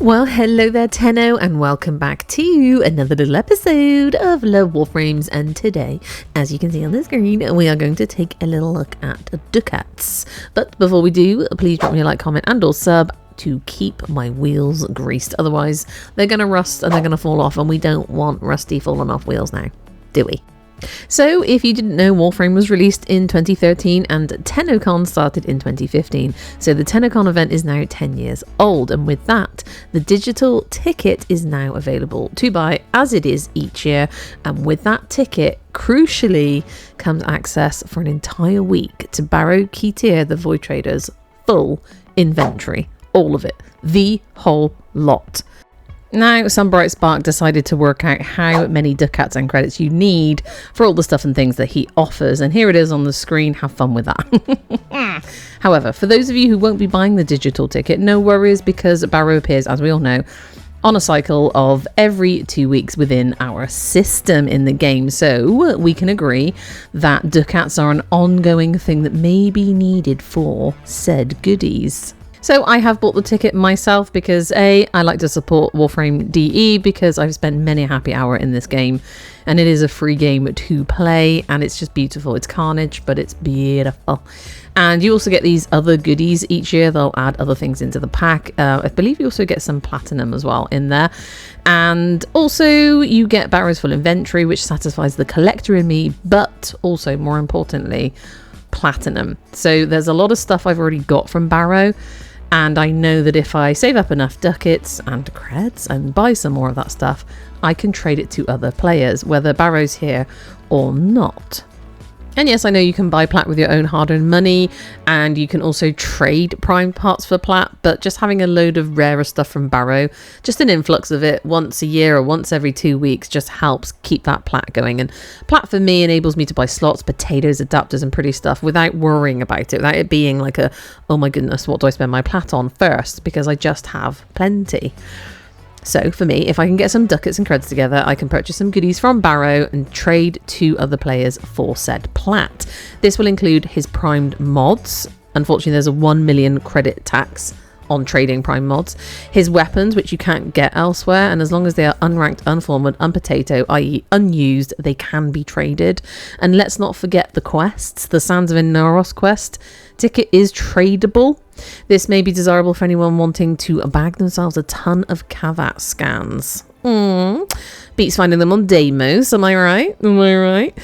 Well, hello there, Tenno, and welcome back to another little episode of Love Warframes. And today, as you can see on the screen, we are going to take a little look at Ducats. But before we do, please drop me a like, comment, and or sub to keep my wheels greased. Otherwise, they're going to rust and they're going to fall off, and we don't want rusty falling off wheels now, do we? So, if you didn't know, Warframe was released in 2013 and Tennocon started in 2015. So the Tennocon event is now 10 years old, and with that, the digital ticket is now available to buy as it is each year. And with that ticket, crucially, comes access for an entire week to Baro Goodies, the Void Trader's full inventory. All of it. The whole lot. Now, some bright spark decided to work out how many ducats and credits you need for all the stuff and things that he offers, and here it is on the screen. Have fun with that. However, for those of you who won't be buying the digital ticket, no worries, because Baro appears, as we all know, on a cycle of every 2 weeks within our system in the game. So we can agree that ducats are an ongoing thing that may be needed for said goodies. So I have bought the ticket myself because I like to support Warframe DE, because I've spent many a happy hour in this game and it is a free game to play and it's just beautiful. It's carnage, but it's beautiful. And you also get these other goodies each year. They'll add other things into the pack. I believe you also get some platinum as well in there. And also you get Baro's full inventory, which satisfies the collector in me, but also more importantly, platinum. So there's a lot of stuff I've already got from Baro. And I know that if I save up enough ducats and creds and buy some more of that stuff, I can trade it to other players, whether Baro's here or not. And yes, I know you can buy plat with your own hard-earned money, and you can also trade prime parts for plat, but just having a load of rarer stuff from Baro, just an influx of it once a year or once every 2 weeks, just helps keep that plat going. And plat for me enables me to buy slots, potatoes, adapters and pretty stuff without worrying about it, without it being like a, oh my goodness, what do I spend my plat on first, because I just have plenty. So for me, if I can get some ducats and creds together, I can purchase some goodies from Baro and trade to other players for said plat. This will include his primed mods. Unfortunately, there's a 1 million credit tax on trading prime mods. His weapons, which you can't get elsewhere, and as long as they are unranked, unformed, unpotato, i.e. unused, they can be traded. And let's not forget the quests. The Sands of Inaros quest ticket is tradable. This may be desirable for anyone wanting to bag themselves a ton of Cavat scans. Beats finding them on Deimos, am I right?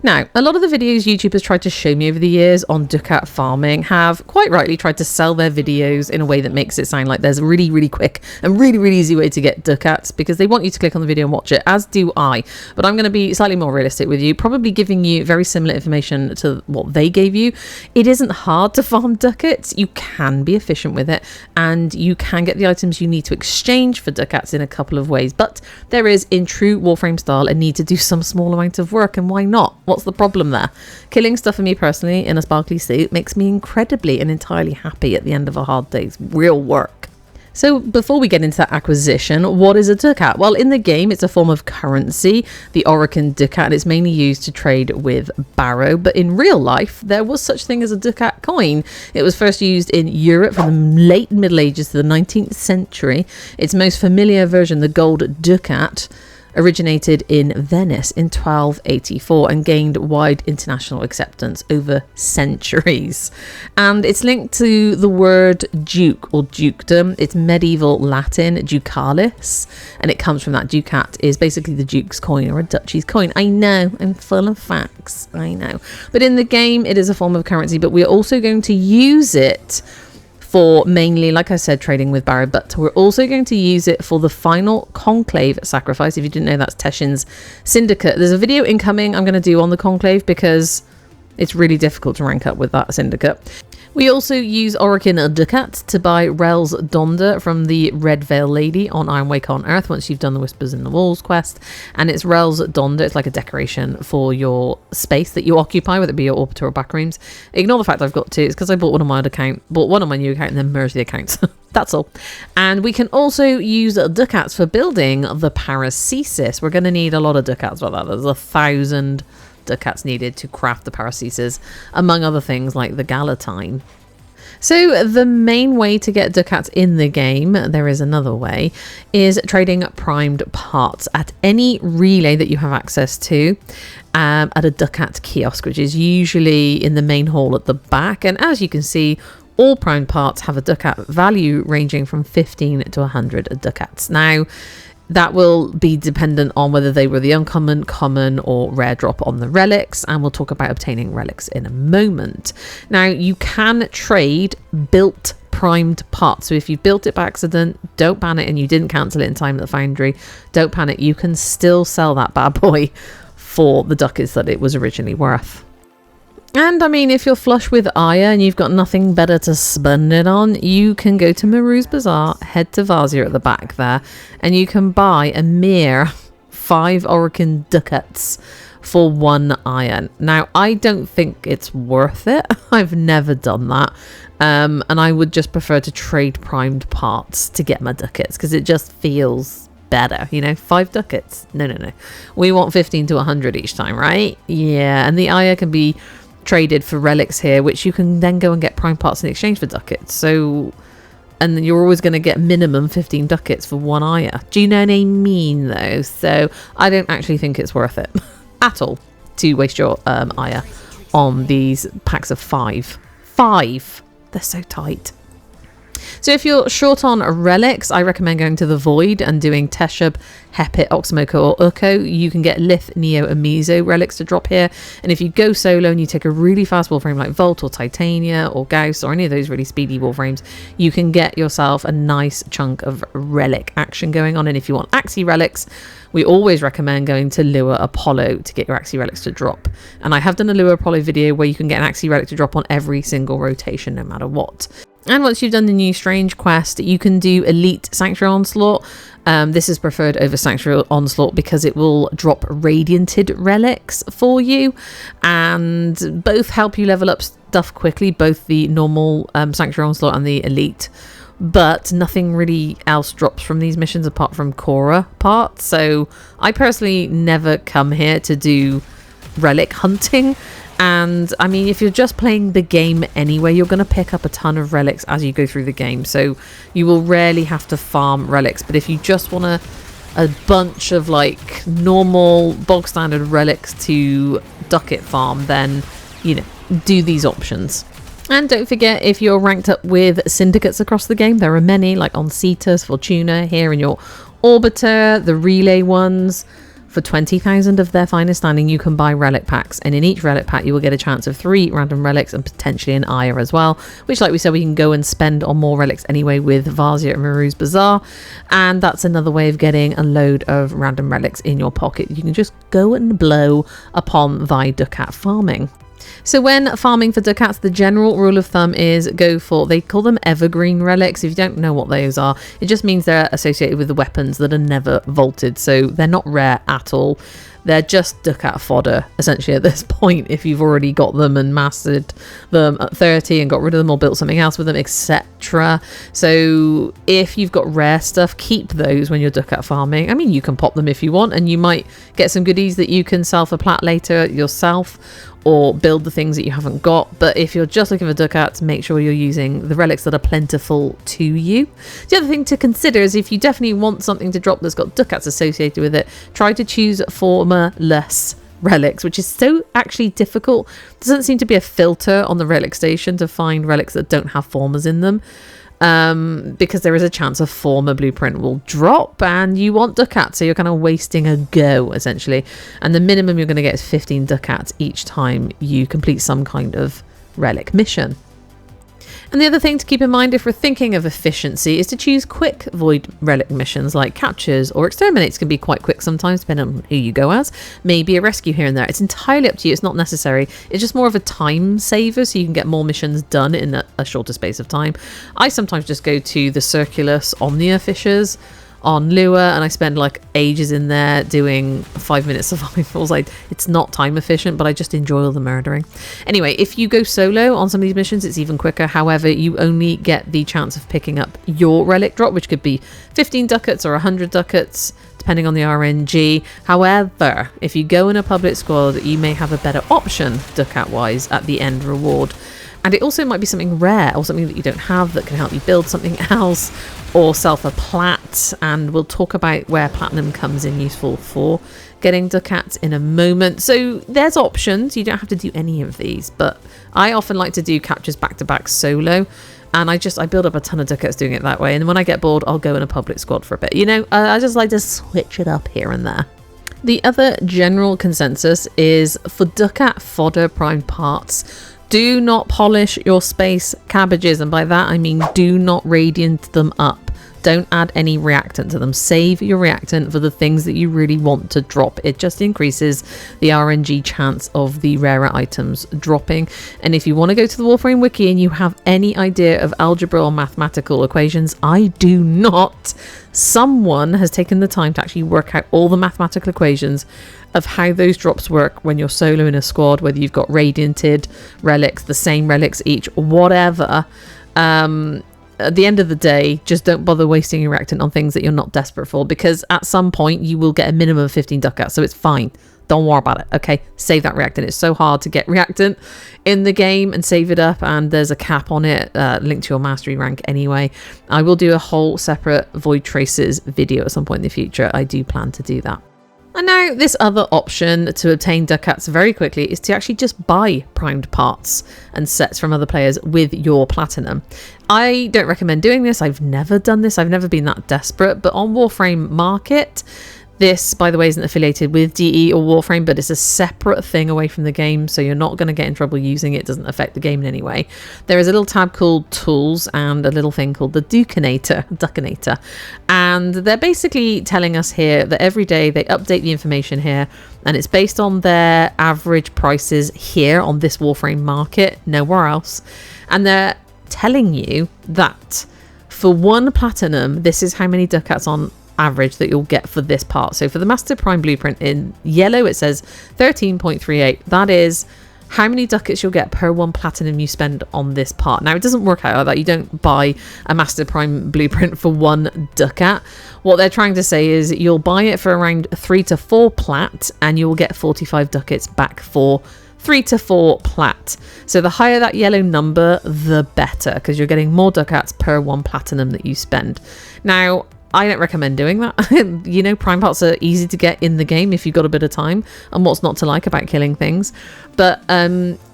Now, a lot of the videos YouTubers tried to show me over the years on Ducat farming have quite rightly tried to sell their videos in a way that makes it sound like there's a really, really quick and really, really easy way to get ducats, because they want you to click on the video and watch it, as do I. But I'm going to be slightly more realistic with you, probably giving you very similar information to what they gave you. It isn't hard to farm ducats. You can be efficient with it, and you can get the items you need to exchange for ducats in a couple of ways. But there is, in true Warframe style, a need to do some small amount of work, and why not? What's the problem there? Killing stuff for me personally in a sparkly suit makes me incredibly and entirely happy at the end of a hard day's real work. So before we get into that acquisition, what is a ducat? Well, in the game, it's a form of currency, the Orokin ducat, and it's mainly used to trade with Baro. But in real life, there was such thing as a ducat coin. It was first used in Europe from the late Middle Ages to the 19th century. Its most familiar version, the gold ducat, originated in Venice in 1284 and gained wide international acceptance over centuries. And it's linked to the word duke or dukedom. It's medieval Latin ducalis, and it comes from that. Ducat is basically the duke's coin or a duchy's coin. I know, I'm full of facts, I know. But in the game, it is a form of currency, but we're also going to use it for mainly, like I said, trading with Baro, but we're also going to use it for the final conclave sacrifice. If you didn't know, that's Teshin's syndicate. There's a video incoming I'm going to do on the conclave, because it's really difficult to rank up with that syndicate. We also use Orokin Ducat to buy Rel's Donda from the Red Veil Lady on Ironwake on Earth once you've done the Whispers in the Walls quest. And it's Rel's Donda. It's like a decoration for your space that you occupy, whether it be your orbiter or backrooms. Ignore the fact I've got two. It's because I bought one on my old account, bought one on my new account, and then merged the accounts. That's all. And we can also use ducats for building the Paracesis. We're going to need a lot of ducats for that. There's 1,000 ducats needed to craft the Paracesis, among other things like the Galatine. So the main way to get ducats in the game, there is another way, is trading primed parts at any relay that you have access to at a ducat kiosk, which is usually in the main hall at the back. And as you can see, all primed parts have a ducat value ranging from 15 to 100 ducats. Now, that will be dependent on whether they were the uncommon, common or rare drop on the relics, and we'll talk about obtaining relics in a moment. Now, you can trade built primed parts. So if you built it by accident, don't panic, and you didn't cancel it in time at the foundry, don't panic. You can still sell that bad boy for the ducats that it was originally worth. And I mean, if you're flush with Aya and you've got nothing better to spend it on, you can go to Maru's Bazaar, head to Vazia at the back there, and you can buy a mere 5 Orokin ducats for 1 iron. Now, I don't think it's worth it. I've never done that. And I would just prefer to trade primed parts to get my ducats because it just feels better, you know. 5 ducats. No. We want 15 to 100 each time, right? Yeah, and the Aya can be traded for relics here, which you can then go and get prime parts in exchange for ducats. So, and then you're always going to get minimum 15 ducats for 1 Aya. Do you know what I mean, though? So I don't actually think it's worth it at all to waste your Aya on these packs of 5. 5. They're so tight. So if you're short on relics, I recommend going to the Void and doing Teshub, Hepit, Oxmoco or Uko. You can get Lith, Neo and Mizo relics to drop here. And if you go solo and you take a really fast Warframe like Volt or Titania or Gauss or any of those really speedy Warframes, you can get yourself a nice chunk of relic action going on. And if you want Axie relics, we always recommend going to Lure Apollo to get your Axie relics to drop. And I have done a Lure Apollo video where you can get an Axie relic to drop on every single rotation, no matter what. And once you've done the new Strange quest, you can do Elite Sanctuary Onslaught. This is preferred over Sanctuary Onslaught because it will drop Radianted relics for you. And both help you level up stuff quickly, both the normal Sanctuary Onslaught and the Elite. But nothing really else drops from these missions apart from Korra parts. So I personally never come here to do relic hunting. And I mean, if you're just playing the game anyway, you're going to pick up a ton of relics as you go through the game. So you will rarely have to farm relics. But if you just want a bunch of like normal bog standard relics to Ducat Farm, then, you know, do these options. And don't forget, if you're ranked up with syndicates across the game, there are many, like on Cetus, Fortuna, here in your Orbiter, the Relay ones. For 20,000 of their finest standing, you can buy relic packs, and in each relic pack you will get a chance of 3 random relics and potentially an Aya as well, which, like we said, we can go and spend on more relics anyway with Vazia and Maru's Bazaar, and that's another way of getting a load of random relics in your pocket. You can just go and blow upon thy Ducat farming. So when farming for ducats, the general rule of thumb is go for, they call them evergreen relics. If you don't know what those are, it just means they're associated with the weapons that are never vaulted. So they're not rare at all. They're just ducat fodder, essentially, at this point, if you've already got them and mastered them at 30 and got rid of them or built something else with them, etc. So if you've got rare stuff, keep those when you're ducat farming. I mean, you can pop them if you want, and you might get some goodies that you can sell for plat later yourself, or build the things that you haven't got. But if you're just looking for ducats, make sure you're using the relics that are plentiful to you. The other thing to consider is if you definitely want something to drop that's got ducats associated with it, try to choose former-less relics, which is so actually difficult. There doesn't seem to be a filter on the relic station to find relics that don't have formers in them. Because there is a chance a former blueprint will drop and you want ducats, so you're kind of wasting a go essentially, and the minimum you're going to get is 15 ducats each time you complete some kind of relic mission. And the other thing to keep in mind if we're thinking of efficiency is to choose quick void relic missions, like captures or exterminates can be quite quick sometimes depending on who you go as. Maybe a rescue here and there. It's entirely up to you. It's not necessary. It's just more of a time saver, so you can get more missions done in a shorter space of time. I sometimes just go to the Circulus Omnia Fishers on Lure, and I spend like ages in there doing 5-minute survivals. It's not time efficient, but I just enjoy all the murdering. Anyway, if you go solo on some of these missions, it's even quicker. However, you only get the chance of picking up your relic drop, which could be 15 ducats or 100 ducats, depending on the RNG. However, if you go in a public squad, you may have a better option ducat wise at the end reward. And it also might be something rare or something that you don't have that can help you build something else, or sell for plat. And we'll talk about where platinum comes in useful for getting ducats in a moment. So there's options. You don't have to do any of these, but I often like to do captures back to back solo, and I build up a ton of ducats doing it that way. And when I get bored, I'll go in a public squad for a bit. You know, I just like to switch it up here and there. The other general consensus is for ducat fodder primed parts, do not polish your space cabbages, and by that I mean do not radiant them up. Don't add any reactant to them. Save your reactant for the things that you really want to drop. It just increases the RNG chance of the rarer items dropping. And if you want to go to the Warframe wiki and you have any idea of algebra or mathematical equations, I do not. Someone has taken the time to actually work out all the mathematical equations of how those drops work when you're solo in a squad, whether you've got radianted relics, the same relics each, whatever. At the end of the day, just don't bother wasting your reactant on things that you're not desperate for, because at some point you will get a minimum of 15 ducats, so it's fine. Don't worry about it, okay? Save that reactant. It's so hard to get reactant in the game, and save it up, and there's a cap on it linked to your mastery rank anyway. I will do a whole separate Void Traces video at some point in the future. I do plan to do that. And now this other option to obtain ducats very quickly is to actually just buy primed parts and sets from other players with your platinum. I don't recommend doing this. I've never done this. I've never been that desperate, but on Warframe Market, this, by the way, isn't affiliated with DE or Warframe, but it's a separate thing away from the game, so you're not going to get in trouble using it. It doesn't affect the game in any way. There is a little tab called Tools and a little thing called the Ducanator. And they're basically telling us here that every day they update the information here, and it's based on their average prices here on this Warframe Market, nowhere else. And they're telling you that for 1 platinum, this is how many ducats on average that you'll get for this part. So for the Master Prime Blueprint in yellow, it says 13.38. That is how many ducats you'll get per 1 platinum you spend on this part. Now, it doesn't work out like that. You don't buy a Master Prime Blueprint for 1 ducat. What they're trying to say is you'll buy it for around 3 to 4 plat, and you'll get 45 ducats back for 3 to 4 plat. So the higher that yellow number, the better, because you're getting more ducats per 1 platinum that you spend. Now, I don't recommend doing that. You know, prime parts are easy to get in the game if you've got a bit of time, and what's not to like about killing things. But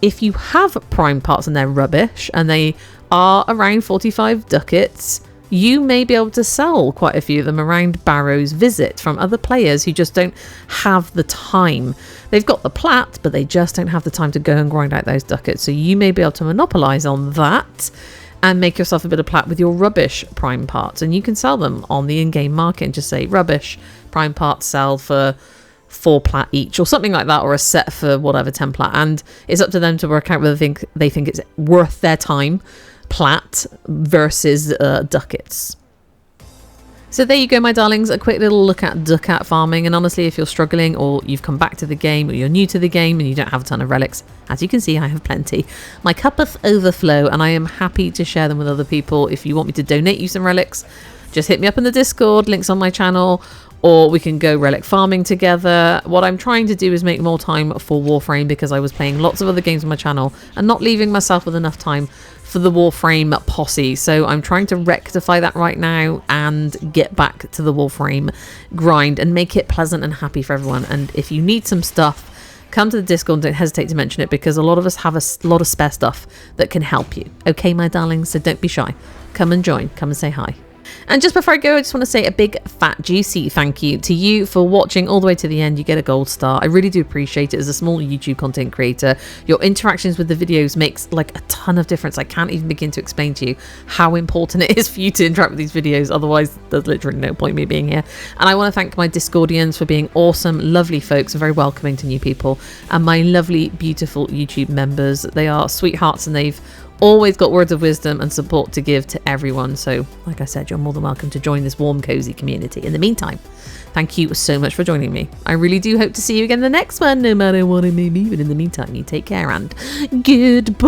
if you have prime parts and they're rubbish and they are around 45 ducats, you may be able to sell quite a few of them around Baro's visit from other players who just don't have the time. They've got the plat, but they just don't have the time to go and grind out those ducats. So you may be able to monopolize on that and make yourself a bit of plat with your rubbish prime parts, and you can sell them on the in-game market and just say rubbish prime parts sell for 4 plat each or something like that, or a set for whatever 10 plat, and it's up to them to work out whether they think it's worth their time plat versus ducats. So there you go, my darlings, a quick little look at ducat farming. And honestly, if you're struggling, or you've come back to the game, or you're new to the game and you don't have a ton of relics, as you can see, I have plenty. My cupboards overflow, and I am happy to share them with other people. If you want me to donate you some relics, just hit me up in the Discord, links on my channel, or we can go relic farming together. What I'm trying to do is make more time for Warframe, because I was playing lots of other games on my channel and not leaving myself with enough time for the Warframe posse. So I'm trying to rectify that right now and get back to the Warframe grind and make it pleasant and happy for everyone. And if you need some stuff, come to the Discord and don't hesitate to mention it, because a lot of us have a lot of spare stuff that can help you. Okay, my darlings, so don't be shy. Come and join. Come and say hi. And just before I go, I just want to say a big fat juicy thank you to you for watching all the way to the end. You get a gold star. I really do appreciate it. As a small YouTube content creator, your interactions with the videos makes like a ton of difference. I can't even begin to explain to you how important it is for you to interact with these videos. Otherwise, there's literally no point in me being here. And I want to thank my Discordians for being awesome, lovely folks, very welcoming to new people, and my lovely, beautiful YouTube members. They are sweethearts, and they've always got words of wisdom and support to give to everyone. So like I said, you're more than welcome to join this warm, cozy community. In the meantime, thank you so much for joining me. I really do hope to see you again in the next one, no matter what it may be. But in the meantime, you take care and goodbye.